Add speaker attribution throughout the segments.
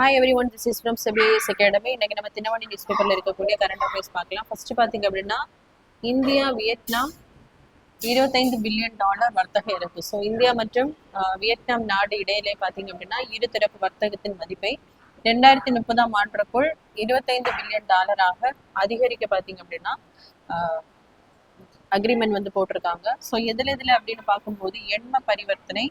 Speaker 1: Hi everyone, this is from CBIS academy. இன்னைக்கு நம்ம Dinamani news பேப்பர்ல இருக்கக்கூடிய கரண்ட் அஃபேர்ஸ் பார்க்கலாம். ஃபர்ஸ்ட் பார்த்தீங்க அப்படின்னா, இந்தியா வியட்நாம் $25 பில்லியன் வர்த்தக இறக்கு. ஸோ இந்தியா மற்றும் வியட்நாம் நாடு இடையிலே பார்த்தீங்க அப்படின்னா இருதரப்பு வர்த்தகத்தின் மதிப்பை 2030ஆம் ஆண்டுக்குள் $25 பில்லியன் அதிகரிக்க பார்த்தீங்க அப்படின்னா அக்ரிமெண்ட் வந்து போட்டிருக்காங்க. ஸோ எதுல அப்படின்னு பார்க்கும்போது எண்ம பரிவர்த்தனை,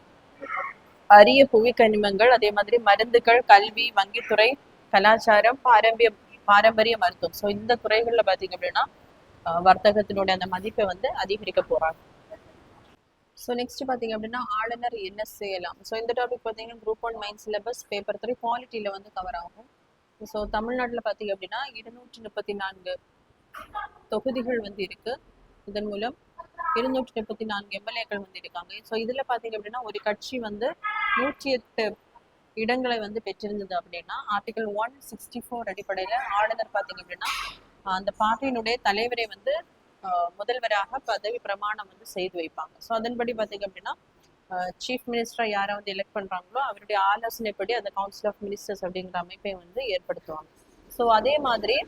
Speaker 1: அரிய புவி கனிமங்கள், அதே மாதிரி மருந்துகள், கல்வி, வங்கித்துறை, கலாச்சாரம், பாரம்பரிய மருத்துவம். ஸோ இந்த துறைகள்ல பாத்தீங்க அப்படின்னா வர்த்தகத்தினுடைய அந்த மதிப்பை வந்து அதிகரிக்க போறாங்க. ஸோ நெக்ஸ்ட் பாத்தீங்க அப்படின்னா ஆளுநர் என்ன செய்யலாம். ஸோ இந்த டாபிக் பார்த்தீங்கன்னா குரூப் 1 மெயின் சிலபஸ் பேப்பர் 3 குவாலிட்டியில வந்து கவர் ஆகும். ஸோ தமிழ்நாட்டில் பார்த்தீங்க அப்படின்னா 234 தொகுதிகள் வந்து இருக்கு. இதன் மூலம் 234 எம்எல்ஏக்கள் வந்து இருக்காங்க. ஸோ இதுல பாத்தீங்க அப்படின்னா ஒரு கட்சி வந்து 108 இடங்களை வந்து பெற்றிருந்தது அப்படின்னா ஆர்டிகல் 164 அடிப்படையில ஆளுநர் பாத்தீங்க அப்படின்னா அந்த பார்ட்டியினுடைய தலைவரை வந்து முதல்வராக பதவி பிரமாணம் வந்து செய்து வைப்பாங்க. ஸோ அதன்படி பாத்தீங்க அப்படின்னா சீஃப் மினிஸ்டரா யாரை வந்து எலெக்ட் பண்றாங்களோ அவருடைய ஆலோசனைப்படி அந்த கவுன்சில் ஆஃப் மினிஸ்டர்ஸ் அப்படிங்கிற அமைப்பை வந்து ஏற்படுத்துவாங்க. ஸோ அதே மாதிரி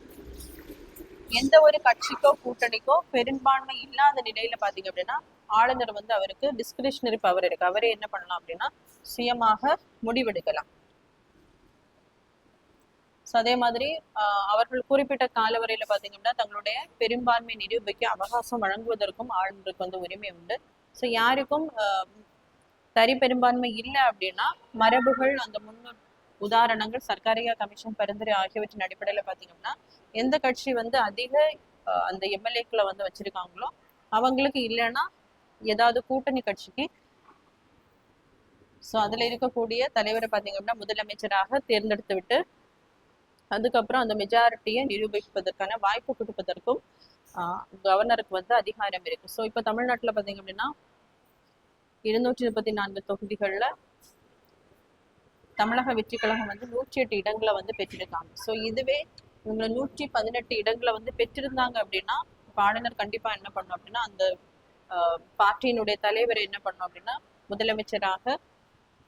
Speaker 1: எந்த ஒரு கட்சிக்கோ கூட்டணிக்கோ பெரும்பான்மை இல்லாத நிலையில பாத்தீங்க அப்படின்னா ஆளுநர் வந்து அவருக்கு டிஸ்கிரிஷனரி பவர் இருக்கு. அவரே என்ன பண்ணலாம் அப்படின்னா சுயமாக முடிவெடுக்கலாம். அதே மாதிரி அவர்கள் குறிப்பிட்ட காலவரையில பாத்தீங்க அப்படின்னா தங்களுடைய பெரும்பான்மை நிரூபிக்க அவகாசம் வழங்குவதற்கும் ஆளுநருக்கு வந்து உரிமை உண்டு. ஸோ யாருக்கும் தனி பெரும்பான்மை இல்லை அப்படின்னா மரபுகள், அந்த உதாரணங்கள், சர்க்காரியா கமிஷன் பரிந்துரை ஆகியவற்றின் அடிப்படையில பாத்தீங்கன்னா எந்த கட்சி வந்து அதிக அந்த எம்எல்ஏக்களை வந்து வச்சிருக்காங்களோ அவங்களுக்கு இல்லைன்னா ஏதாவது கூட்டணி கட்சிக்கு ஸோ அதுல இருக்கக்கூடிய தலைவரை பாத்தீங்க அப்படின்னா முதலமைச்சராக தேர்ந்தெடுத்து விட்டு அதுக்கப்புறம் அந்த மெஜாரிட்டியை நிரூபிப்பதற்கான வாய்ப்பு கொடுப்பதற்கும் கவர்னருக்கு வந்து அதிகாரம் இருக்கு. ஸோ இப்போ தமிழ்நாட்டில் பாத்தீங்க அப்படின்னா 234 தொகுதிகள்ல தமிழக வெற்றி கழகம் வந்து 108 இடங்களை வந்து பெற்றிருக்காங்க. ஸோ இதுவே இவங்க 118 இடங்களை வந்து பெற்றிருந்தாங்க அப்படின்னா ஆளுநர் கண்டிப்பா என்ன பண்ணும் அப்படின்னா அந்த பார்ட்டியினுடைய தலைவர் என்ன பண்ணும் அப்படின்னா முதலமைச்சராக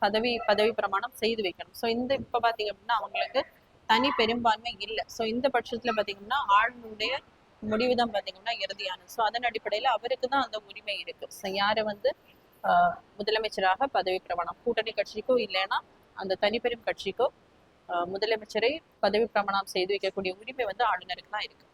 Speaker 1: பதவி பிரமாணம் செய்து வைக்கணும். ஸோ இந்த இப்ப பாத்தீங்க அப்படின்னா அவங்களுக்கு தனி பெரும்பான்மை இல்லை. ஸோ இந்த பட்சத்துல பாத்தீங்கன்னா ஆளுநருடைய முடிவுதான் பாத்தீங்கன்னா இறுதியானது. ஸோ அதன் அடிப்படையில அவருக்கு தான் அந்த உரிமை இருக்கு. ஸோ யாரை வந்து முதலமைச்சராக பதவி பிரமாணம் கூட்டணி கட்சிக்கோ இல்லைன்னா அந்த தனிப்பெரும் கட்சிக்கோ முதலமைச்சரை பதவி பிரமாணம் செய்து வைக்கக்கூடிய உரிமை வந்து ஆளுநருக்கு தான் இருக்கு.